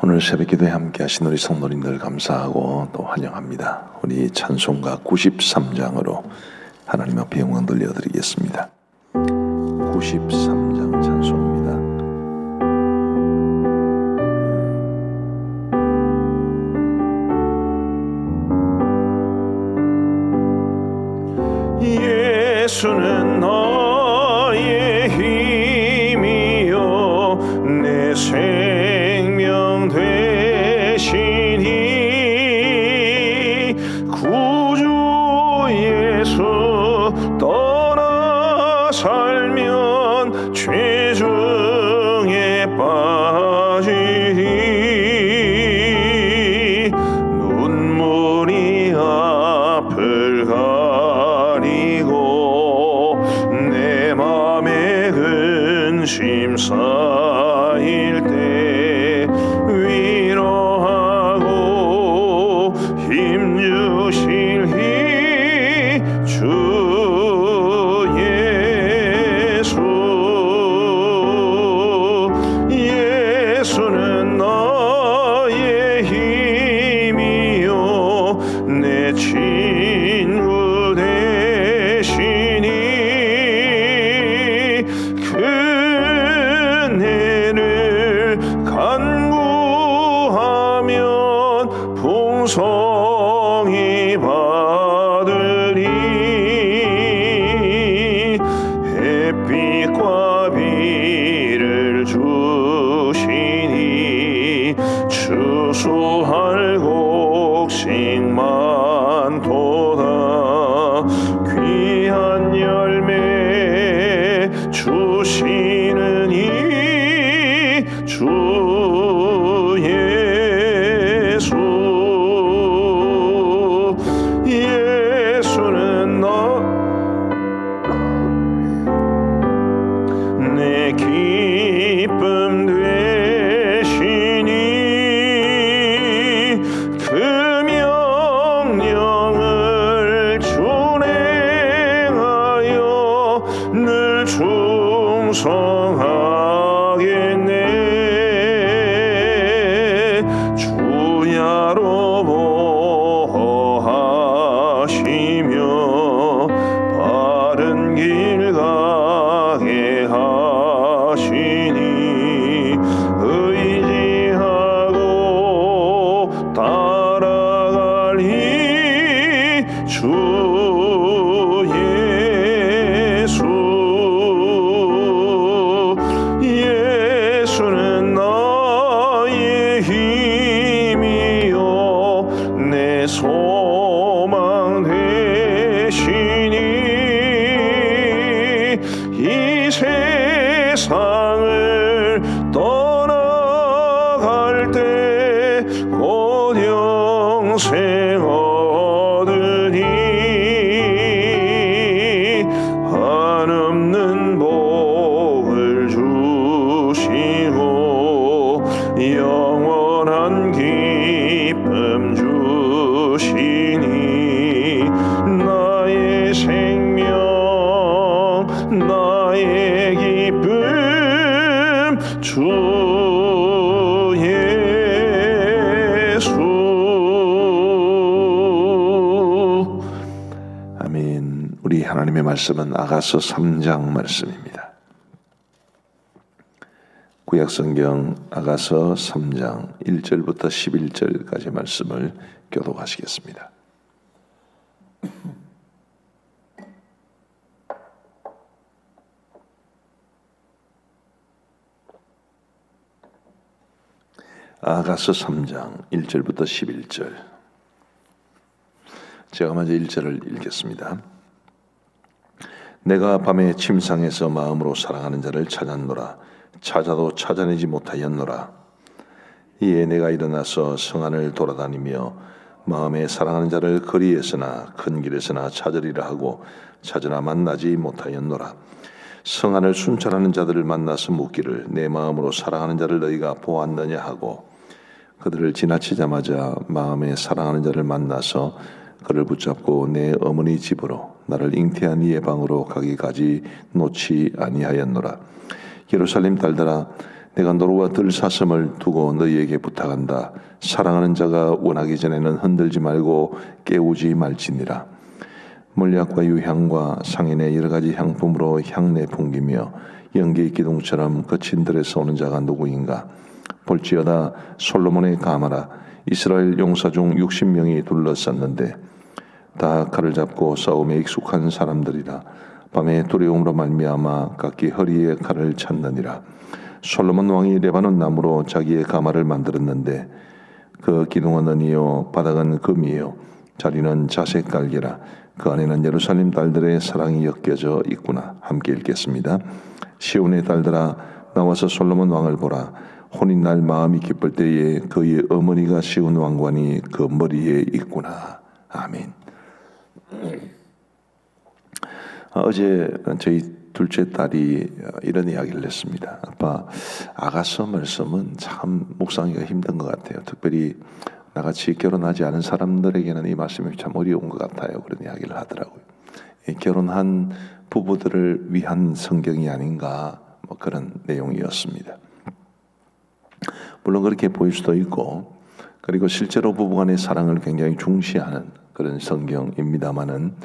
오늘 새벽 기도에 함께 하신 우리 성도님들 감사하고 또 환영합니다. 우리 찬송가 93장으로 하나님 앞에 영광 돌려드리겠습니다. 93장 찬송입니다. 예수는 너의 힘이요 내 생명 되시니 구주 예수 떠나 살면 죄중에 빠지니 눈물이 앞을 가리고 내 맘에 근심 쌓일 때 위로하고 힘 주실 주 예수. 예수는 너의 힘이요 내 친구 되시니 그네를 간구하면 풍성히 받으리. 햇빛과 비를 주시니 추수할 곡식 많도다. 귀한 열매 주시는 이 주 예수. 예수는 내 기쁨 되시니 그 명령을 준행하여 늘 충성하겠네. 주야로 보호하시며 바른 길 가게 하시니 의지하고 따라갈 이 주 예수. 예수는 나의 힘이요 내 소망 되시니 이 세상을 떠나갈 때 곧 영생 얻으니 한없는 복을 주시고 영원한 기쁨 주시니 나의 생명 나의 기쁨 주 예수. 아멘. 우리 하나님의 말씀은 아가서 3장 말씀입니다. 구약성경 아가서 3장 1절부터 11절까지 말씀을 교독하시겠습니다. 아가서 3장 1절부터 11절. 제가 먼저 1절을 읽겠습니다. 내가 밤에 침상에서 마음으로 사랑하는 자를 찾았노라. 찾아도 찾아내지 못하였노라. 이에 내가 일어나서 성안을 돌아다니며 마음에 사랑하는 자를 거리에서나 큰 길에서나 찾으리라 하고 찾으나 만나지 못하였노라. 성안을 순찰하는 자들을 만나서 묻기를 내 마음으로 사랑하는 자를 너희가 보았느냐 하고 그들을 지나치자마자 마음에 사랑하는 자를 만나서 그를 붙잡고 내 어머니 집으로 나를 잉태한 이의 방으로 가기까지 놓지 아니하였노라. 예루살렘 딸들아 내가 노루와 들사슴을 두고 너희에게 부탁한다. 사랑하는 자가 원하기 전에는 흔들지 말고 깨우지 말지니라. 몰약과 유향과 상인의 여러 가지 향품으로 향내 풍기며 연기의 기둥처럼 거친 들에서 오는 자가 누구인가? 볼지어다 솔로몬의 가마라. 이스라엘 용사 중 60명이 둘러쌌는데 다 칼을 잡고 싸움에 익숙한 사람들이라. 밤에 두려움으로 말미암아 각기 허리에 칼을 찾느니라. 솔로몬 왕이 레바논 나무로 자기의 가마를 만들었는데 그 기둥은 은이요 바닥은 금이요 자리는 자색 깔개라. 그 안에는 예루살렘 딸들의 사랑이 엮여져 있구나. 함께 읽겠습니다. 시온의 딸들아 나와서 솔로몬 왕을 보라. 혼인날 마음이 기쁠 때에 그의 어머니가 씌운 왕관이 그 머리에 있구나. 아멘. 어제 저희 둘째 딸이 이런 이야기를 했습니다. 아빠, 아가서 말씀은 참 묵상하기가 힘든 것 같아요. 특별히 나같이 결혼하지 않은 사람들에게는 이 말씀이 참 어려운 것 같아요. 그런 이야기를 하더라고요. 결혼한 부부들을 위한 성경이 아닌가 뭐 그런 내용이었습니다. 물론 그렇게 보일 수도 있고, 그리고 실제로 부부간의 사랑을 굉장히 중시하는 그런 성경입니다만은,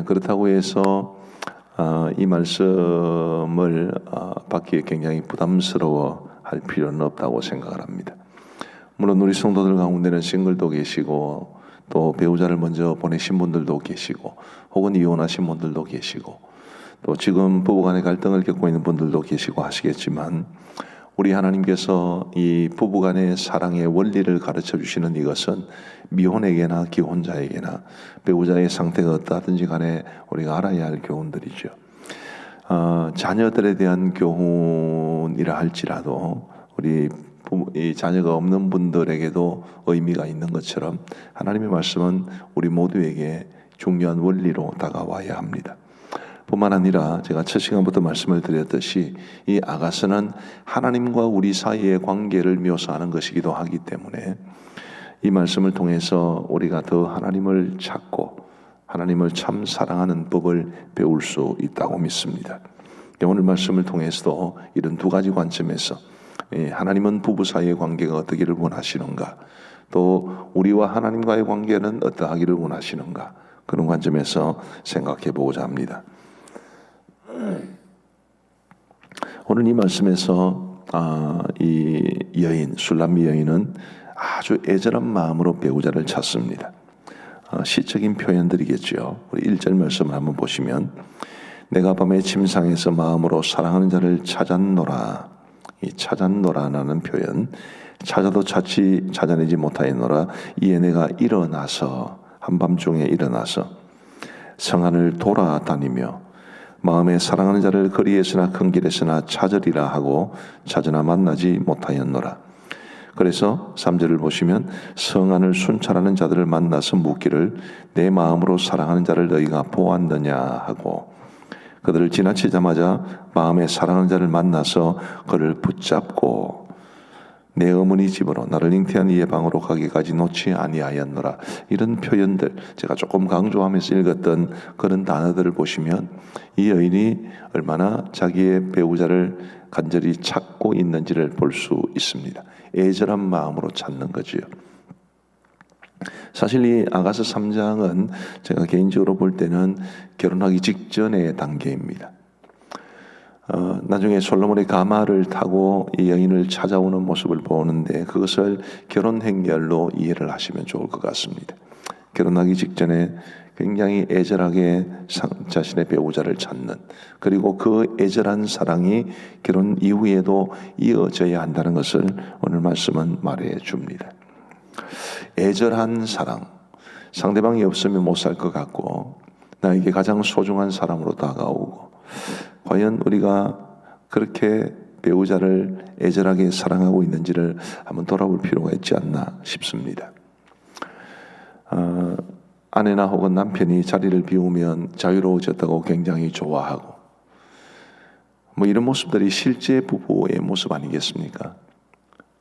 그렇다고 해서 이 말씀을 받기에 굉장히 부담스러워할 필요는 없다고 생각을 합니다. 물론 우리 성도들 가운데는 싱글도 계시고 또 배우자를 먼저 보내신 분들도 계시고 혹은 이혼하신 분들도 계시고 또 지금 부부간의 갈등을 겪고 있는 분들도 계시고 하시겠지만, 우리 하나님께서 이 부부간의 사랑의 원리를 가르쳐 주시는 이것은 미혼에게나 기혼자에게나 배우자의 상태가 어떠하든지 간에 우리가 알아야 할 교훈들이죠. 자녀들에 대한 교훈이라 할지라도 우리 이 자녀가 없는 분들에게도 의미가 있는 것처럼 하나님의 말씀은 우리 모두에게 중요한 원리로 다가와야 합니다. 뿐만 아니라 제가 첫 시간부터 말씀을 드렸듯이 이 아가서는 하나님과 우리 사이의 관계를 묘사하는 것이기도 하기 때문에 이 말씀을 통해서 우리가 더 하나님을 찾고 하나님을 참 사랑하는 법을 배울 수 있다고 믿습니다. 오늘 말씀을 통해서도 이런 두 가지 관점에서 하나님은 부부 사이의 관계가 어떠기를 원하시는가, 또 우리와 하나님과의 관계는 어떠하기를 원하시는가, 그런 관점에서 생각해 보고자 합니다. 오늘 이 말씀에서 이 여인 술람미 여인은 아주 애절한 마음으로 배우자를 찾습니다. 시적인 표현들이겠죠. 우리 1절 말씀을 한번 보시면 내가 밤에 침상에서 마음으로 사랑하는 자를 찾았노라. 이 찾았노라라는 표현, 찾아도 찾아내지 못하였노라. 이에 내가 일어나서 한밤중에 일어나서 성안을 돌아다니며 마음에 사랑하는 자를 거리에서나 큰 길에서나 찾으리라 하고 찾으나 만나지 못하였노라. 그래서 3절을 보시면 성안을 순찰하는 자들을 만나서 묻기를 내 마음으로 사랑하는 자를 너희가 보았느냐 하고, 그들을 지나치자마자 마음에 사랑하는 자를 만나서 그를 붙잡고 내 어머니 집으로 나를 잉태한 이의 방으로 가기까지 놓지 아니하였노라. 이런 표현들, 제가 조금 강조하면서 읽었던 그런 단어들을 보시면 이 여인이 얼마나 자기의 배우자를 간절히 찾고 있는지를 볼 수 있습니다. 애절한 마음으로 찾는 거지요. 사실 이 아가서 3장은 제가 개인적으로 볼 때는 결혼하기 직전의 단계입니다. 나중에 솔로몬의 가마를 타고 이 여인을 찾아오는 모습을 보는데 그것을 결혼 행렬로 이해를 하시면 좋을 것 같습니다. 결혼하기 직전에 굉장히 애절하게 자신의 배우자를 찾는, 그리고 그 애절한 사랑이 결혼 이후에도 이어져야 한다는 것을 오늘 말씀은 말해 줍니다. 애절한 사랑, 상대방이 없으면 못 살 것 같고 나에게 가장 소중한 사람으로 다가오고, 과연 우리가 그렇게 배우자를 애절하게 사랑하고 있는지를 한번 돌아볼 필요가 있지 않나 싶습니다. 아내나 혹은 남편이 자리를 비우면 자유로워졌다고 굉장히 좋아하고 뭐 이런 모습들이 실제 부부의 모습 아니겠습니까?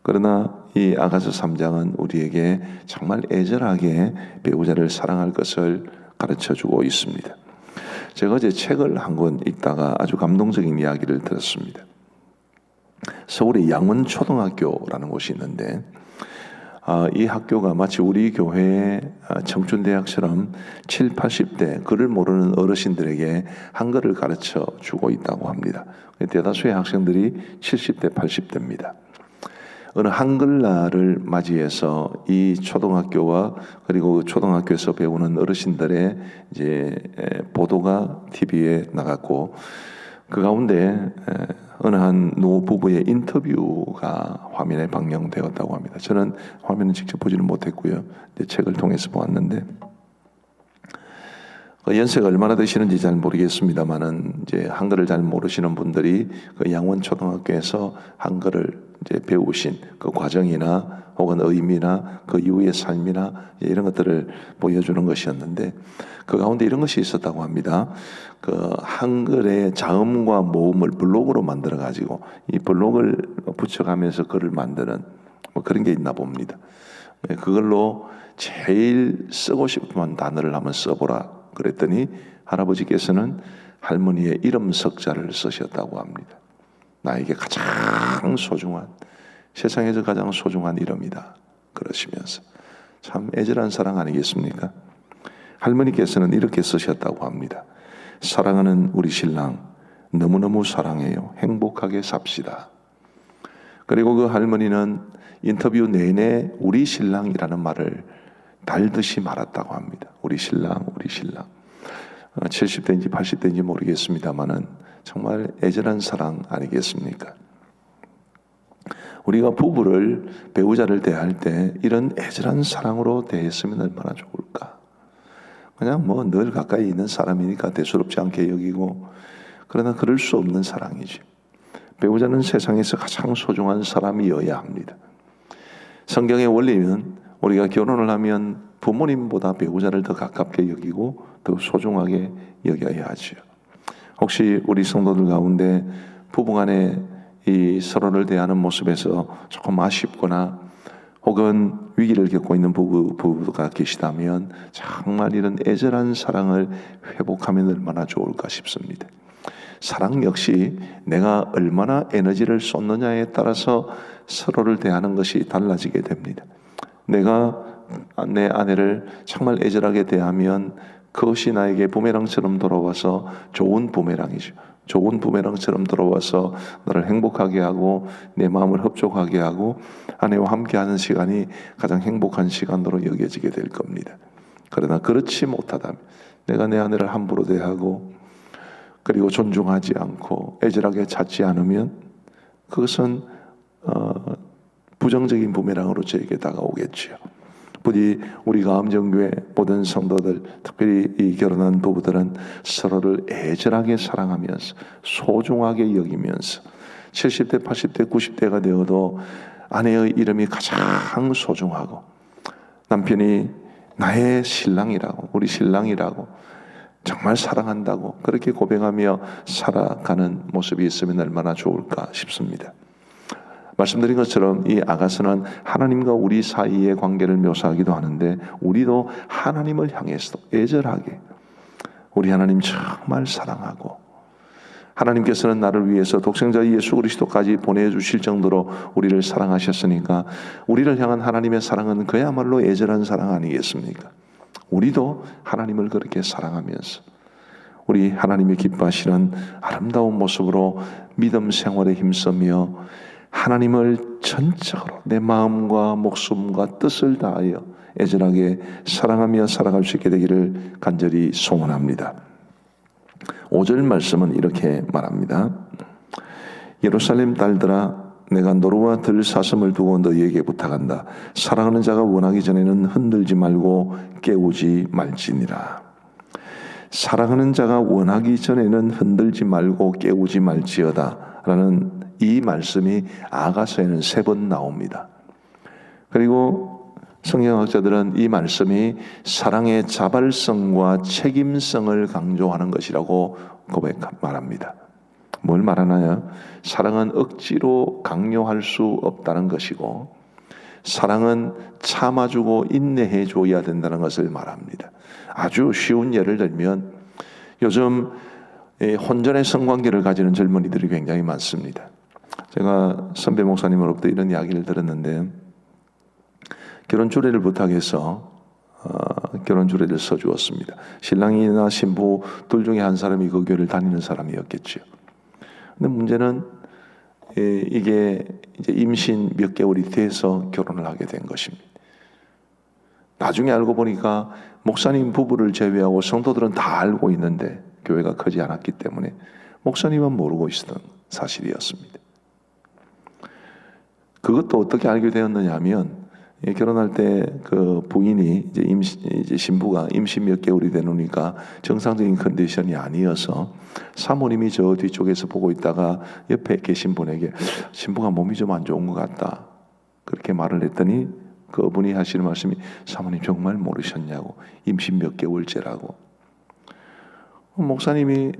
그러나 이 아가서 3장은 우리에게 정말 애절하게 배우자를 사랑할 것을 가르쳐주고 있습니다. 제가 어제 책을 한 권 읽다가 아주 감동적인 이야기를 들었습니다. 서울의 양원초등학교라는 곳이 있는데 이 학교가 마치 우리 교회의 청춘대학처럼 7, 80대 글을 모르는 어르신들에게 한글을 가르쳐 주고 있다고 합니다. 대다수의 학생들이 70대, 80대입니다. 어느 한글날을 맞이해서 이 초등학교와 그리고 초등학교에서 배우는 어르신들의 이제 보도가 TV에 나갔고, 그 가운데 어느 한 노부부의 인터뷰가 화면에 방영되었다고 합니다. 저는 화면을 직접 보지는 못했고요. 책을 통해서 보았는데 연세가 얼마나 되시는지 잘 모르겠습니다만은 이제 한글을 잘 모르시는 분들이 그 양원초등학교에서 한글을 이제 배우신 그 과정이나 혹은 의미나 그 이후의 삶이나 이런 것들을 보여주는 것이었는데, 그 가운데 이런 것이 있었다고 합니다. 그 한글의 자음과 모음을 블록으로 만들어 가지고 이 블록을 붙여가면서 글을 만드는 뭐 그런 게 있나 봅니다. 그걸로 제일 쓰고 싶은 단어를 한번 써보라 그랬더니 할아버지께서는 할머니의 이름 석자를 쓰셨다고 합니다. 나에게 가장 소중한, 세상에서 가장 소중한 이름이다 그러시면서 참 애절한 사랑 아니겠습니까? 할머니께서는 이렇게 쓰셨다고 합니다. 사랑하는 우리 신랑, 너무너무 사랑해요. 행복하게 삽시다. 그리고 그 할머니는 인터뷰 내내 우리 신랑이라는 말을 달듯이 말았다고 합니다. 우리 신랑, 우리 신랑. 70대인지 80대인지 모르겠습니다만은 정말 애절한 사랑 아니겠습니까? 우리가 부부를, 배우자를 대할 때 이런 애절한 사랑으로 대했으면 얼마나 좋을까? 그냥 뭐 늘 가까이 있는 사람이니까 대수롭지 않게 여기고, 그러나 그럴 수 없는 사랑이지. 배우자는 세상에서 가장 소중한 사람이어야 합니다. 성경의 원리는 우리가 결혼을 하면 부모님보다 배우자를 더 가깝게 여기고 더 소중하게 여겨야 하지요. 혹시 우리 성도들 가운데 부부간에 이 서로를 대하는 모습에서 조금 아쉽거나 혹은 위기를 겪고 있는 부부가 계시다면 정말 이런 애절한 사랑을 회복하면 얼마나 좋을까 싶습니다. 사랑 역시 내가 얼마나 에너지를 쏟느냐에 따라서 서로를 대하는 것이 달라지게 됩니다. 내가 내 아내를 정말 애절하게 대하면 그것이 나에게 부메랑처럼 돌아와서 좋은 부메랑이죠. 좋은 부메랑처럼 돌아와서 너를 행복하게 하고 내 마음을 흡족하게 하고 아내와 함께하는 시간이 가장 행복한 시간으로 여겨지게 될 겁니다. 그러나 그렇지 못하다면, 내가 내 아내를 함부로 대하고 그리고 존중하지 않고 애절하게 찾지 않으면 그것은 부정적인 부메랑으로 저에게 다가오겠지요. 부디 우리 가암정교회 모든 성도들, 특별히 이 결혼한 부부들은 서로를 애절하게 사랑하면서 소중하게 여기면서 70대, 80대, 90대가 되어도 아내의 이름이 가장 소중하고 남편이 나의 신랑이라고, 우리 신랑이라고, 정말 사랑한다고 그렇게 고백하며 살아가는 모습이 있으면 얼마나 좋을까 싶습니다. 말씀드린 것처럼 이 아가서는 하나님과 우리 사이의 관계를 묘사하기도 하는데, 우리도 하나님을 향해서도 애절하게, 우리 하나님 정말 사랑하고 하나님께서는 나를 위해서 독생자 예수 그리스도까지 보내주실 정도로 우리를 사랑하셨으니까 우리를 향한 하나님의 사랑은 그야말로 애절한 사랑 아니겠습니까? 우리도 하나님을 그렇게 사랑하면서 우리 하나님이 기뻐하시는 아름다운 모습으로 믿음 생활에 힘쓰며 하나님을 전적으로 내 마음과 목숨과 뜻을 다하여 애절하게 사랑하며 살아갈 수 있게 되기를 간절히 소원합니다. 5절 말씀은 이렇게 말합니다. 예루살렘 딸들아, 내가 노루와 들 사슴을 두고 너희에게 부탁한다. 사랑하는 자가 원하기 전에는 흔들지 말고 깨우지 말지니라. 사랑하는 자가 원하기 전에는 흔들지 말고 깨우지 말지어다 라는 이 말씀이 아가서에는 3번 나옵니다. 그리고 성경학자들은 이 말씀이 사랑의 자발성과 책임성을 강조하는 것이라고 말합니다. 뭘 말하나요? 사랑은 억지로 강요할 수 없다는 것이고, 사랑은 참아주고 인내해줘야 된다는 것을 말합니다. 아주 쉬운 예를 들면 요즘 혼전의 성관계를 가지는 젊은이들이 굉장히 많습니다. 제가 선배 목사님으로부터 이런 이야기를 들었는데, 결혼 주례를 부탁해서 결혼 주례를 써주었습니다. 신랑이나 신부 둘 중에 한 사람이 그 교회를 다니는 사람이었겠죠. 근데 문제는 이게 이제 임신 몇 개월이 돼서 결혼을 하게 된 것입니다. 나중에 알고 보니까 목사님 부부를 제외하고 성도들은 다 알고 있는데 교회가 크지 않았기 때문에 목사님은 모르고 있었던 사실이었습니다. 그것도 어떻게 알게 되었느냐 하면, 결혼할 때 그 부인이 이제 신부가 임신 몇 개월이 되니까 정상적인 컨디션이 아니어서 사모님이 저 뒤쪽에서 보고 있다가 옆에 계신 분에게 신부가 몸이 좀 안 좋은 것 같다 그렇게 말을 했더니, 그분이 하시는 말씀이 사모님 정말 모르셨냐고, 임신 몇 개월째라고. 목사님이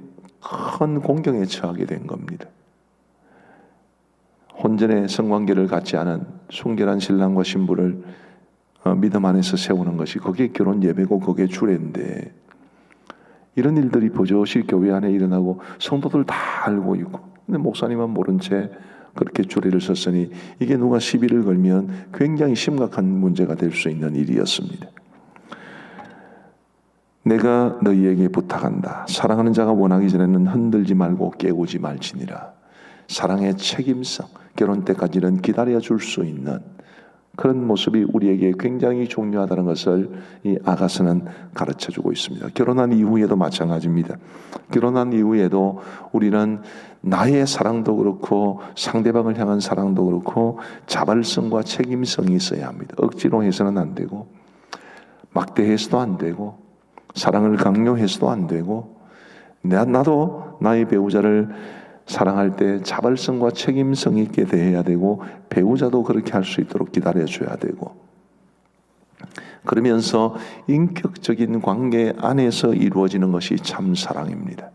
큰 공경에 처하게 된 겁니다. 혼전의 성관계를 갖지 않은 순결한 신랑과 신부를 믿음 안에서 세우는 것이, 그게 결혼 예배고 그게 주례인데, 이런 일들이 버젓이 교회 안에 일어나고 성도들 다 알고 있고, 근데 목사님은 모른 채 그렇게 주례를 썼으니 이게 누가 시비를 걸면 굉장히 심각한 문제가 될 수 있는 일이었습니다. 내가 너희에게 부탁한다. 사랑하는 자가 원하기 전에는 흔들지 말고 깨우지 말지니라. 사랑의 책임성, 결혼 때까지는 기다려줄 수 있는 그런 모습이 우리에게 굉장히 중요하다는 것을 이 아가서는 가르쳐주고 있습니다. 결혼한 이후에도 마찬가지입니다. 결혼한 이후에도 우리는 나의 사랑도 그렇고 상대방을 향한 사랑도 그렇고 자발성과 책임성이 있어야 합니다. 억지로 해서는 안 되고, 막대해서도 안 되고, 사랑을 강요해서도 안 되고, 나도 나의 배우자를 사랑할 때 자발성과 책임성 있게 대해야 되고, 배우자도 그렇게 할 수 있도록 기다려줘야 되고, 그러면서 인격적인 관계 안에서 이루어지는 것이 참 사랑입니다.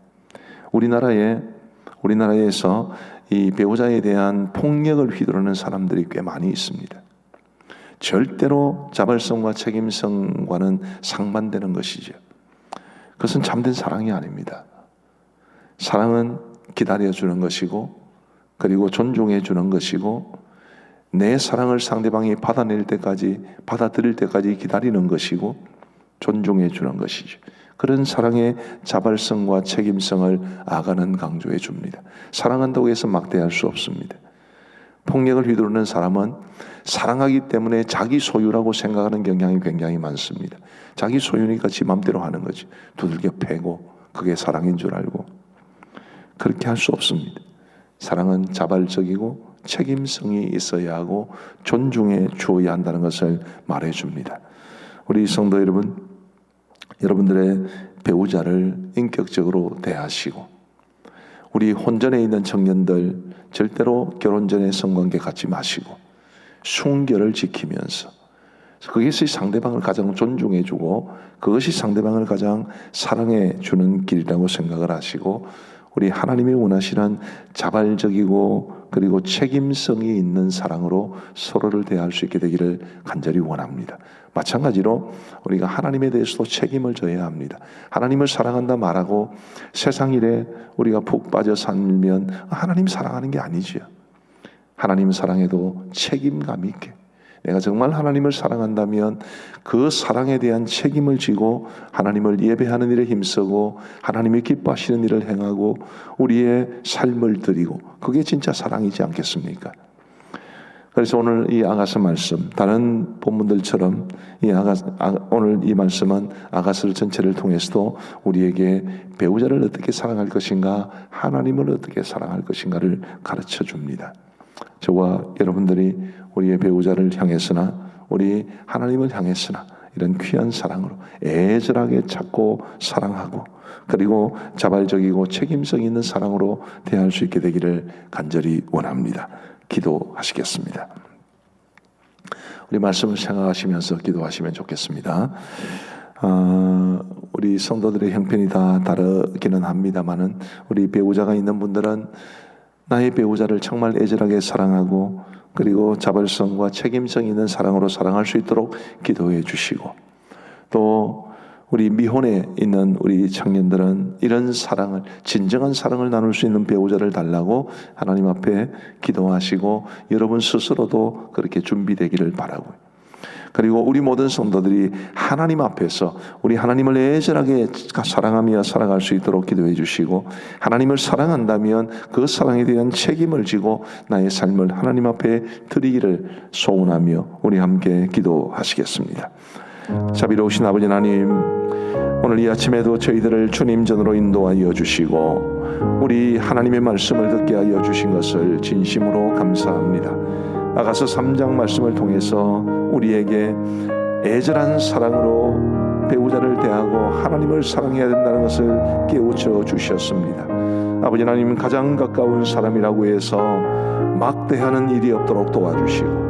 우리나라에서 이 배우자에 대한 폭력을 휘두르는 사람들이 꽤 많이 있습니다. 절대로 자발성과 책임성과는 상반되는 것이죠. 그것은 참된 사랑이 아닙니다. 사랑은 기다려주는 것이고, 그리고 존중해 주는 것이고, 내 사랑을 상대방이 받아들일 때까지 기다리는 것이고, 존중해 주는 것이죠. 그런 사랑의 자발성과 책임성을 아가는 강조해 줍니다. 사랑한다고 해서 막대할 수 없습니다. 폭력을 휘두르는 사람은 사랑하기 때문에 자기 소유라고 생각하는 경향이 굉장히 많습니다. 자기 소유니까 지 맘대로 하는 거지. 두들겨 패고 그게 사랑인 줄 알고. 그렇게 할 수 없습니다. 사랑은 자발적이고 책임성이 있어야 하고 존중해 주어야 한다는 것을 말해줍니다. 우리 성도 여러분, 여러분들의 배우자를 인격적으로 대하시고, 우리 혼전에 있는 청년들 절대로 결혼 전에 성관계 갖지 마시고 순결을 지키면서, 그것이 상대방을 가장 존중해주고 그것이 상대방을 가장 사랑해주는 길이라고 생각을 하시고, 우리 하나님이 원하시는 자발적이고 그리고 책임성이 있는 사랑으로 서로를 대할 수 있게 되기를 간절히 원합니다. 마찬가지로 우리가 하나님에 대해서도 책임을 져야 합니다. 하나님을 사랑한다 말하고 세상 일에 우리가 푹 빠져 살면 하나님 사랑하는 게 아니죠. 하나님 사랑에도 책임감 있게, 내가 정말 하나님을 사랑한다면 그 사랑에 대한 책임을 지고 하나님을 예배하는 일에 힘쓰고 하나님이 기뻐하시는 일을 행하고 우리의 삶을 드리고, 그게 진짜 사랑이지 않겠습니까? 그래서 오늘 이 아가서 말씀, 다른 본문들처럼 오늘 이 말씀은 아가서 전체를 통해서도 우리에게 배우자를 어떻게 사랑할 것인가, 하나님을 어떻게 사랑할 것인가를 가르쳐 줍니다. 저와 여러분들이 우리의 배우자를 향해서나 우리 하나님을 향해서나 이런 귀한 사랑으로 애절하게 찾고 사랑하고, 그리고 자발적이고 책임성 있는 사랑으로 대할 수 있게 되기를 간절히 원합니다. 기도하시겠습니다. 우리 말씀을 생각하시면서 기도하시면 좋겠습니다. 우리 성도들의 형편이 다 다르기는 합니다만은, 우리 배우자가 있는 분들은 나의 배우자를 정말 애절하게 사랑하고 그리고 자발성과 책임성 있는 사랑으로 사랑할 수 있도록 기도해 주시고, 또 우리 미혼에 있는 우리 청년들은 이런 사랑을, 진정한 사랑을 나눌 수 있는 배우자를 달라고 하나님 앞에 기도하시고 여러분 스스로도 그렇게 준비되기를 바라고요. 그리고 우리 모든 성도들이 하나님 앞에서 우리 하나님을 애절하게 사랑하며 살아갈 수 있도록 기도해 주시고, 하나님을 사랑한다면 그 사랑에 대한 책임을 지고 나의 삶을 하나님 앞에 드리기를 소원하며 우리 함께 기도하시겠습니다. 자비로우신 아버지 하나님, 오늘 이 아침에도 저희들을 주님 전으로 인도하여 주시고 우리 하나님의 말씀을 듣게 하여 주신 것을 진심으로 감사합니다. 아가서 3장 말씀을 통해서 우리에게 애절한 사랑으로 배우자를 대하고 하나님을 사랑해야 된다는 것을 깨우쳐 주셨습니다. 아버지 하나님, 가장 가까운 사람이라고 해서 막대하는 일이 없도록 도와주시고,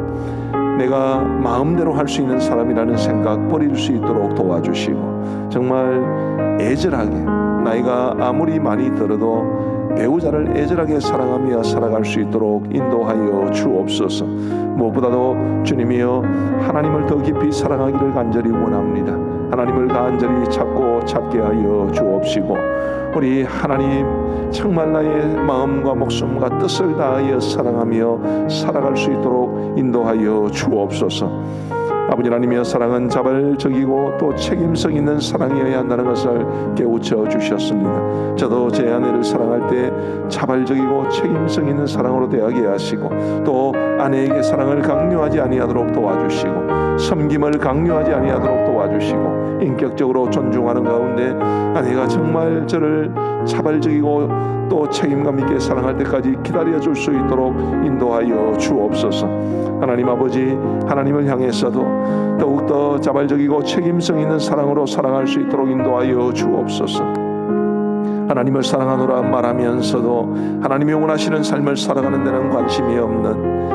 내가 마음대로 할 수 있는 사람이라는 생각 버릴 수 있도록 도와주시고, 정말 애절하게, 나이가 아무리 많이 들어도 배우자를 애절하게 사랑하며 살아갈 수 있도록 인도하여 주옵소서. 무엇보다도 주님이여, 하나님을 더 깊이 사랑하기를 간절히 원합니다. 하나님을 간절히 찾게 하여 주옵시고, 우리 하나님 정말 나의 마음과 목숨과 뜻을 다하여 사랑하며 살아갈 수 있도록 인도하여 주옵소서. 아버지 하나님의 사랑은 자발적이고 또 책임성 있는 사랑이어야 한다는 것을 깨우쳐 주셨습니다. 저도 제 아내를 사랑할 때 자발적이고 책임성 있는 사랑으로 대하게 하시고, 또 아내에게 사랑을 강요하지 아니하도록 도와주시고, 섬김을 강요하지 아니하도록 도와주시고, 인격적으로 존중하는 가운데 아내가 정말 저를 자발적이고 또 책임감 있게 사랑할 때까지 기다려줄 수 있도록 인도하여 주옵소서. 하나님 아버지, 하나님을 향해서도 더욱더 자발적이고 책임성 있는 사랑으로 살아갈 수 있도록 인도하여 주옵소서. 하나님을 사랑하노라 말하면서도 하나님이 원하시는 삶을 살아가는 데는 관심이 없는,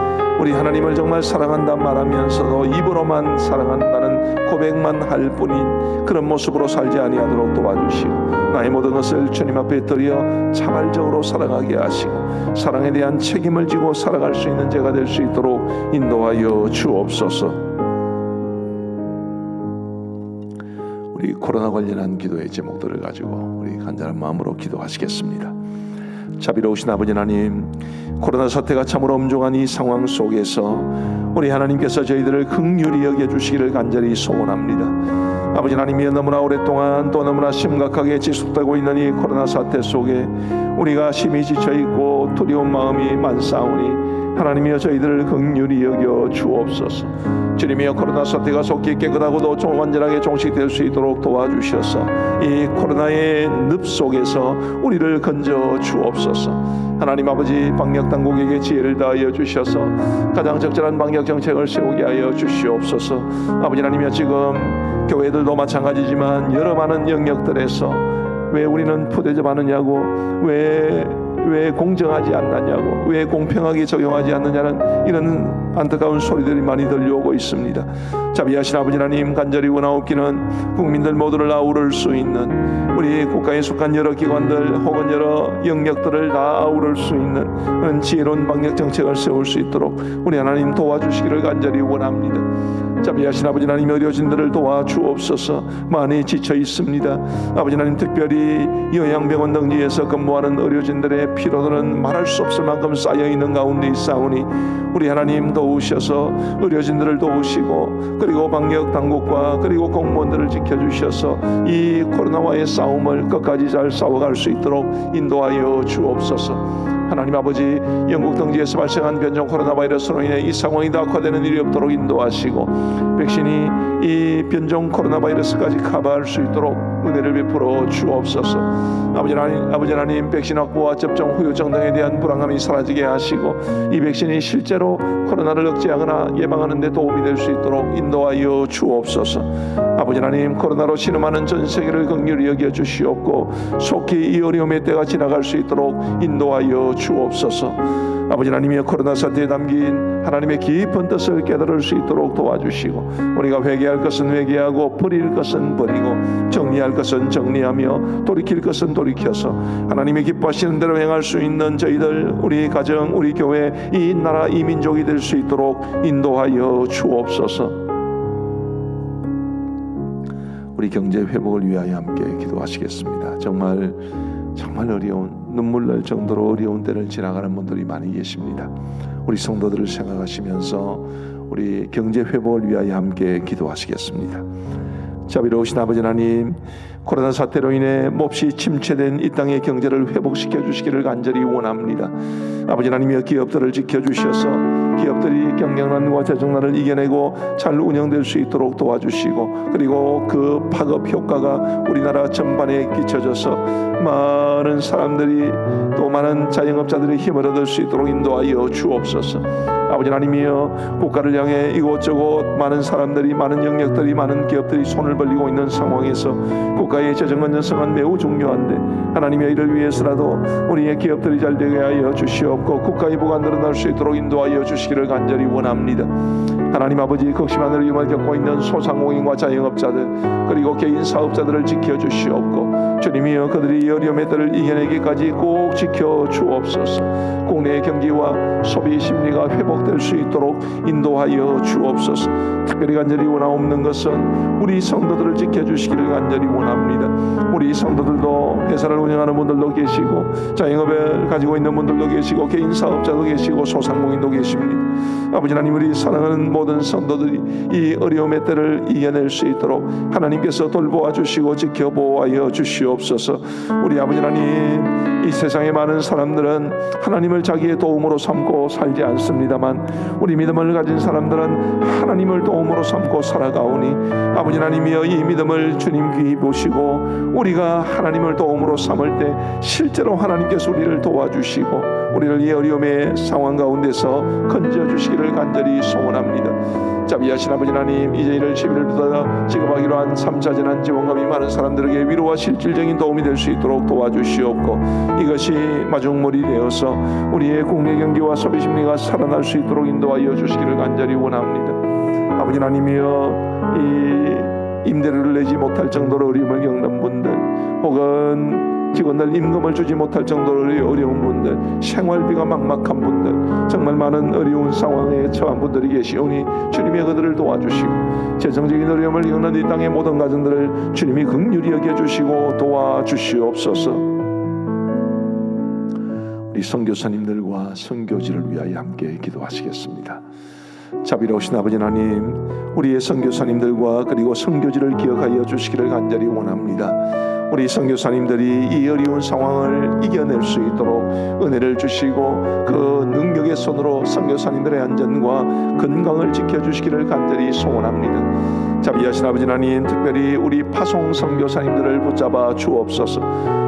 우리 하나님을 정말 사랑한다 말하면서도 입으로만 사랑한다는 고백만 할 뿐인 그런 모습으로 살지 아니하도록 도와주시고, 나의 모든 것을 주님 앞에 드려 자발적으로 살아가게 하시고, 사랑에 대한 책임을 지고 살아갈 수 있는 제가 될 수 있도록 인도하여 주옵소서. 우리 코로나 관련한 기도의 제목들을 가지고 우리 간절한 마음으로 기도하시겠습니다. 자비로우신 아버지 하나님, 코로나 사태가 참으로 엄중한 이 상황 속에서 우리 하나님께서 저희들을 긍휼히 여겨주시기를 간절히 소원합니다. 아버지 하나님이 너무나 오랫동안 또 너무나 심각하게 지속되고 있는 이 코로나 사태 속에 우리가 심히 지쳐있고 두려운 마음이 많사오니 하나님이여 저희들을 긍휼히 여겨 주옵소서. 주님이여, 코로나 사태가 속히 깨끗하고도 완전하게 종식될 수 있도록 도와주셔서 이 코로나의 늪 속에서 우리를 건져 주옵소서. 하나님 아버지, 방역당국에게 지혜를 다하여 주셔서 가장 적절한 방역 정책을 세우게 하여 주시옵소서. 아버지 하나님이여, 지금 교회들도 마찬가지지만 여러 많은 영역들에서 왜 우리는 푸대접하느냐고, 왜 공정하지 않느냐고, 왜 공평하게 적용하지 않느냐는 이런 안타까운 소리들이 많이 들려오고 있습니다. 자비하신 아버지 하나님, 간절히 원하옵기는 국민들 모두를 아우를 수 있는, 우리 국가에 속한 여러 기관들 혹은 여러 영역들을 다 아우를 수 있는 그런 지혜로운 방역 정책을 세울 수 있도록 우리 하나님 도와주시기를 간절히 원합니다. 자비하신 아버지 하나님, 의료진들을 도와주옵소서. 많이 지쳐 있습니다. 아버지 하나님, 특별히 요양병원 등지에서 근무하는 의료진들의 피로도는 말할 수 없을 만큼 쌓여 있는 가운데 있사오니 우리 하나님 도우셔서 의료진들을 도우시고, 그리고 방역 당국과 그리고 공무원들을 지켜주셔서 이 코로나와의 싸움을 끝까지 잘 싸워갈 수 있도록 인도하여 주옵소서. 하나님 아버지, 영국 등지에서 발생한 변종 코로나 바이러스로 인해 이 상황이 더 악화되는 일이 없도록 인도하시고, 백신이 이 변종 코로나 바이러스까지 커버할 수 있도록 은혜를 베풀어 주옵소서. 아버지 하나님, 백신 확보와 접종 후유증 등에 대한 불안감이 사라지게 하시고, 이 백신이 실제로 코로나를 억제하거나 예방하는 데 도움이 될 수 있도록 인도하여 주옵소서. 아버지 하나님, 코로나로 신음하는 전 세계를 긍휼히 여겨 주시옵고, 속히 이 어려움의 때가 지나갈 수 있도록 인도하여 주옵소서. 아버지 하나님의 코로나 사태에 담긴 하나님의 깊은 뜻을 깨달을 수 있도록 도와주시고, 우리가 회개할 것은 회개하고 버릴 것은 버리고 정리할 것은 정리하며 돌이킬 것은 돌이켜서 하나님이 기뻐하시는 대로 행할 수 있는 저희들, 우리 가정, 우리 교회, 이 나라, 이 민족이 될 수 있도록 인도하여 주옵소서. 우리 경제 회복을 위하여 함께 기도하시겠습니다. 정말 어려운, 눈물 날 정도로 어려운 때를 지나가는 분들이 많이 계십니다. 우리 성도들을 생각하시면서 우리 경제 회복을 위하여 함께 기도하시겠습니다. 자비로우신 아버지 하나님, 코로나 사태로 인해 몹시 침체된 이 땅의 경제를 회복시켜 주시기를 간절히 원합니다. 아버지 하나님이여, 기업들을 지켜주셔서 기업들이 경영난과 재정난을 이겨내고 잘 운영될 수 있도록 도와주시고, 그리고 그 파급 효과가 우리나라 전반에 끼쳐져서 많은 사람들이, 또 많은 자영업자들이 힘을 얻을 수 있도록 인도하여 주옵소서. 아버지 하나님이여, 국가를 향해 이곳저곳 많은 사람들이, 많은 영역들이, 많은 기업들이 손을 벌리고 있는 상황에서 국가의 재정 건전성은 매우 중요한데, 하나님의 이를 위해서라도 우리의 기업들이 잘 되게 하여 주시옵고, 국가의 부가 늘어날 수 있도록 인도하여 주시기를 간절히 원합니다. 하나님 아버지, 극심한 어려움을 겪고 있는 소상공인과 자영업자들, 그리고 개인 사업자들을 지켜주시옵고, 주님이여, 그들이 어려움의 때를 이겨내기까지 꼭 지켜주옵소서. 국내의 경기와 소비 심리가 회복될 수 있도록 인도하여 주옵소서. 특별히 간절히 원하옵는 것은 우리 성도들을 지켜주시기를 간절히 원합니다. 우리 성도들도 회사를 운영하는 분들도 계시고, 자영업을 가지고 있는 분들도 계시고, 개인 사업자도 계시고, 소상공인도 계십니다. 아버지 하나님, 우리 사랑하는 모든 성도들이 이 어려움의 때를 이겨낼 수 있도록 하나님께서 돌보아 주시고 지켜보아여 주시옵소서. 우리 아버지 하나님, 이 세상에 많은 사람들은 하나님을 자기의 도움으로 삼고 살지 않습니다만, 우리 믿음을 가진 사람들은 하나님을 도움으로 삼고 살아가오니, 아버지 하나님이여, 이 믿음을 주님 귀히 보시고 우리가 하나님을 도움으로 삼을 때 실제로 하나님께서 우리를 도와주시고 우리를 이 어려움의 상황 가운데서 건져주시기를 간절히 소원합니다. 자비하신 아버지 하나님, 이제 이를 11일 부터 지급하기로 한 3차 재난지원금이 많은 사람들에게 위로와 실질적인 도움이 될 수 있도록 도와주시옵고, 이것이 마중물이 되어서 우리의 국내 경기와 소비 심리가 살아날 수 있도록 인도하여 주시기를 간절히 원합니다. 아버지 하나님이여, 이 임대료를 내지 못할 정도로 어려움을 겪는 분들, 혹은 직원들 임금을 주지 못할 정도로 어려운 분들, 생활비가 막막한 분들, 정말 많은 어려운 상황에 처한 분들이 계시오니 주님이 그들을 도와주시고, 재정적인 어려움을 겪는 이 땅의 모든 가정들을 주님이 긍휼히 여겨주시고 도와주시옵소서. 우리 선교사님들과 선교지를 위하여 함께 기도하시겠습니다. 자비로우신 아버지 하나님, 우리의 선교사님들과 그리고 선교지를 기억하여 주시기를 간절히 원합니다. 우리 선교사님들이 이 어려운 상황을 이겨낼 수 있도록 은혜를 주시고, 그 능력의 손으로 선교사님들의 안전과 건강을 지켜주시기를 간절히 소원합니다. 자비하신 아버지 하나님, 특별히 우리 파송 선교사님들을 붙잡아 주옵소서.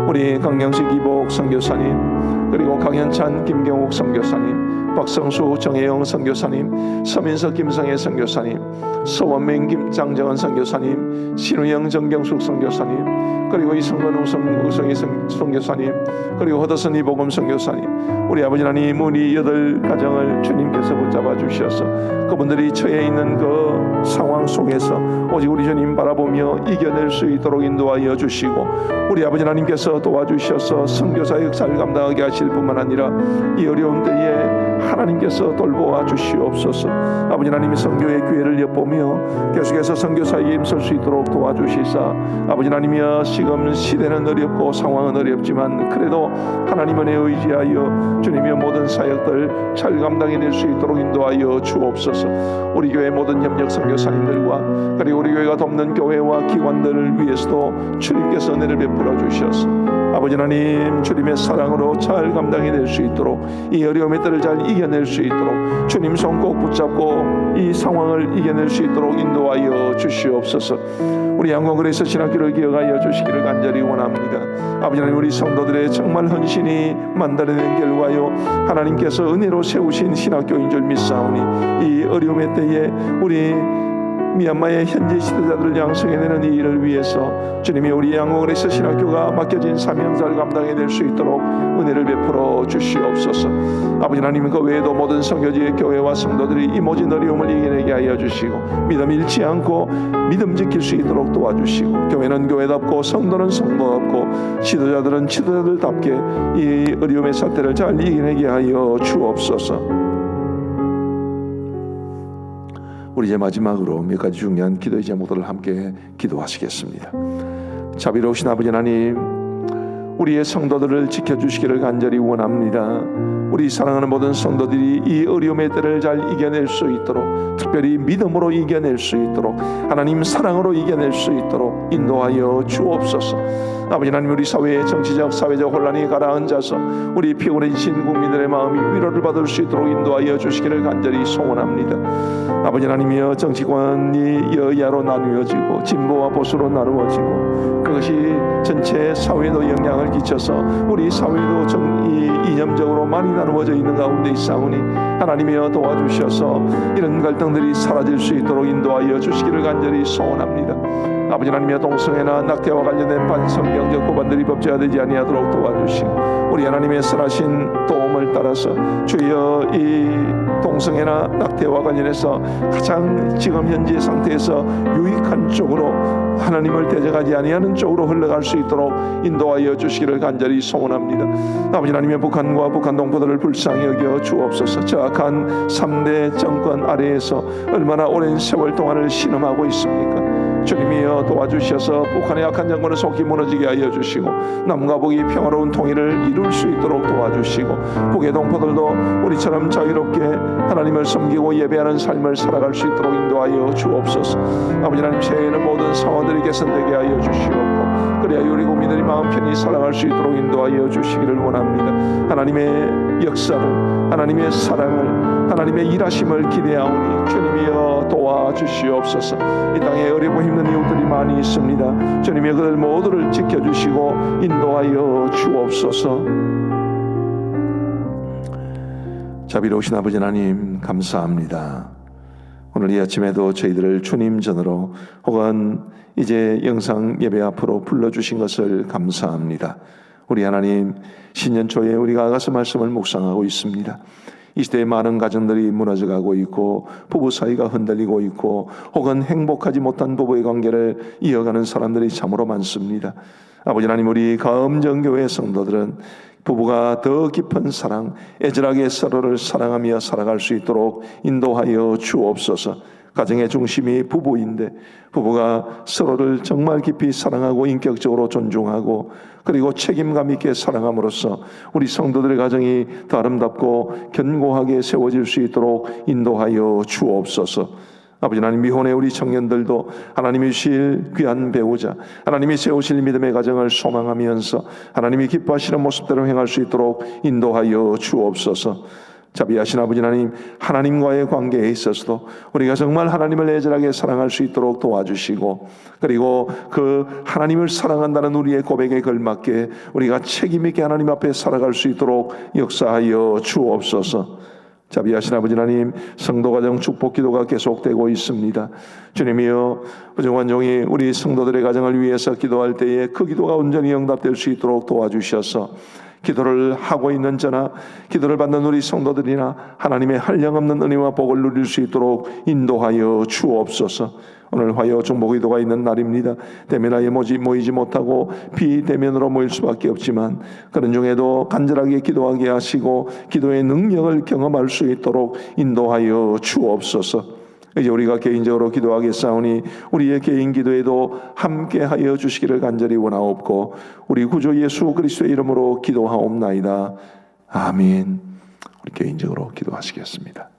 우리 강경식 이복 선교사님, 그리고 강현찬 김경욱 선교사님, 박성수 정혜영 선교사님, 서민석 김성애 선교사님, 서원맹 김장정은 선교사님, 신우영 정경숙 선교사님, 그리고 이성근 우성희 선교사님, 그리고 허더선 이복음 선교사님, 우리 아버지 하나님, 우리 8가정을 주님께서 붙잡아 주셔서 그분들이 처해 있는 그 상황 속에서 오직 우리 주님 바라보며 이겨낼 수 있도록 인도하여 주시고, 우리 아버지 하나님께서 도와주셔서 선교사역 잘 감당하게 하실 뿐만 아니라 이 어려운 때에 하나님께서 돌보아 주시옵소서. 아버지 하나님이 선교의 기회를 엿보며 계속해서 선교사에 힘쓸 수 있도록 도와주시사, 아버지 하나님이여, 지금 시대는 어렵고 상황은 어렵지만 그래도 하나님 은혜에 의지하여 주님의 모든 사역들 잘 감당해낼 수 있도록 인도하여 주옵소서. 우리 교회 모든 협력 선교사님들과 그리고 우리 교회가 돕는 교회와 기관들을 위해서도 주님께서 은혜를 베풀어 주셔서 아버지 하나님, 주님의 사랑으로 잘 감당해낼 수 있도록, 이 어려움의 때를 잘 이겨낼 수 있도록 주님 손 꼭 붙잡고 이 상황을 이겨낼 수 있도록 인도하여 주시옵소서. 우리 양광그레이서 신학교를 기억하여 주시기를 간절히 원합니다. 아버지 하나님, 우리 성도들의 정말 헌신이 만들어낸 결과요, 하나님께서 은혜로 세우신 신학교인 줄 믿사오니, 이 어려움의 때에 우리 미얀마의 현재 지도자들을 양성해내는 이 일을 위해서 주님이 우리 양광그레이서 신학교가 맡겨진 사명자를 감당해낼 수 있도록 은혜를 베풀어 주시옵소서. 아버지 하나님, 그 외에도 모든 선교지의 교회와 성도들이 이 모진 어려움을 이겨내게 하여 주시고, 믿음 잃지 않고 믿음 지킬 수 있도록 도와주시고, 교회는 교회답고 성도는 성도답고 지도자들은 지도자들답게 이 어려움의 사태를 잘 이겨내게 하여 주옵소서. 우리 이제 마지막으로 몇 가지 중요한 기도의 제목들을 함께 기도하시겠습니다. 자비로우신 아버지 하나님, 우리의 성도들을 지켜주시기를 간절히 원합니다. 우리 사랑하는 모든 성도들이 이 어려움의 때를 잘 이겨낼 수 있도록, 특별히 믿음으로 이겨낼 수 있도록, 하나님 사랑으로 이겨낼 수 있도록 인도하여 주옵소서. 아버지 하나님, 우리 사회의 정치적 사회적 혼란이 가라앉아서 우리 피곤해지신 국민들의 마음이 위로를 받을 수 있도록 인도하여 주시기를 간절히 소원합니다. 아버지 하나님이여, 정치권이 여야로 나누어지고 진보와 보수로 나누어지고 그것이 전체 사회에도 영향을 끼쳐서 우리 사회도 이념적으로 많이 나누어져 있는 가운데 있사오니 하나님이여 도와주셔서 이런 갈등들이 사라질 수 있도록 인도하여 주시기를 간절히 소원합니다. 아버지 하나님이여, 동성애나 낙태와 관련된 반성경적 고반들이 법제화되지 아니하도록 도와주시고 우리 하나님의 선하신 도움을 따라서 주여 이 동성애나 낙태와 관련해서 가장 지금 현재 상태에서 유익한 쪽으로, 하나님을 대적하지 아니하는 쪽으로 흘러갈 수 있도록 인도하여 주시기를 간절히 소원합니다. 아버지 하나님의 북한과 북한 동포들을 불쌍히 여겨 주옵소서. 저악한 3대 정권 아래에서 얼마나 오랜 세월 동안을 신음하고 있습니까? 주님이여 도와주셔서 북한의 악한 정권을 속히 무너지게 하여 주시고 남과 북이 평화로운 통일을 이룰 수 있도록 도와주시고 북의 동포들도 우리처럼 자유롭게 하나님을 섬기고 예배하는 삶을 살아갈 수 있도록 인도하여 주옵소서. 아버지 하나님, 새해에는 모든 상황들이 개선되게 하여 주시옵고 그래야 우리 국민들이 마음 편히 살아갈 수 있도록 인도하여 주시기를 원합니다. 하나님의 역사를, 하나님의 사랑을, 하나님의 일하심을 기대하오니 주님이여 도와주시옵소서. 이 땅에 어렵고 힘든 이웃들이 많이 있습니다. 주님이 그들 모두를 지켜주시고 인도하여 주옵소서. 자비로우신 아버지 하나님, 감사합니다. 오늘 이 아침에도 저희들을 주님 전으로 혹은 이제 영상 예배 앞으로 불러주신 것을 감사합니다. 우리 하나님, 신년 초에 우리가 아가서 말씀을 묵상하고 있습니다. 이 시대에 많은 가정들이 무너져가고 있고 부부 사이가 흔들리고 있고 혹은 행복하지 못한 부부의 관계를 이어가는 사람들이 참으로 많습니다. 아버지 하나님, 우리 가음정교회 성도들은 부부가 더 깊은 사랑, 애절하게 서로를 사랑하며 살아갈 수 있도록 인도하여 주옵소서. 가정의 중심이 부부인데 부부가 서로를 정말 깊이 사랑하고 인격적으로 존중하고 그리고 책임감 있게 사랑함으로써 우리 성도들의 가정이 더 아름답고 견고하게 세워질 수 있도록 인도하여 주옵소서. 아버지 하나님, 미혼의 우리 청년들도 하나님이 주실 귀한 배우자, 하나님이 세우실 믿음의 가정을 소망하면서 하나님이 기뻐하시는 모습대로 행할 수 있도록 인도하여 주옵소서. 자비하신 아버지 하나님, 하나님과의 관계에 있어서도 우리가 정말 하나님을 애절하게 사랑할 수 있도록 도와주시고 그리고 그 하나님을 사랑한다는 우리의 고백에 걸맞게 우리가 책임있게 하나님 앞에 살아갈 수 있도록 역사하여 주옵소서. 자비하신 아버지 하나님, 성도가정 축복기도가 계속되고 있습니다. 주님이여, 부정한 종이 우리 성도들의 가정을 위해서 기도할 때에 그 기도가 온전히 응답될 수 있도록 도와주셔서 기도를 하고 있는 저나 기도를 받는 우리 성도들이나 하나님의 한량없는 은혜와 복을 누릴 수 있도록 인도하여 주옵소서. 오늘 화요 중보기도가 있는 날입니다. 대면하에 모이지 못하고 비대면으로 모일 수밖에 없지만 그런 중에도 간절하게 기도하게 하시고 기도의 능력을 경험할 수 있도록 인도하여 주옵소서. 이제 우리가 개인적으로 기도하겠사오니 우리의 개인 기도에도 함께하여 주시기를 간절히 원하옵고 우리 구주 예수 그리스도의 이름으로 기도하옵나이다. 아멘. 우리 개인적으로 기도하시겠습니다.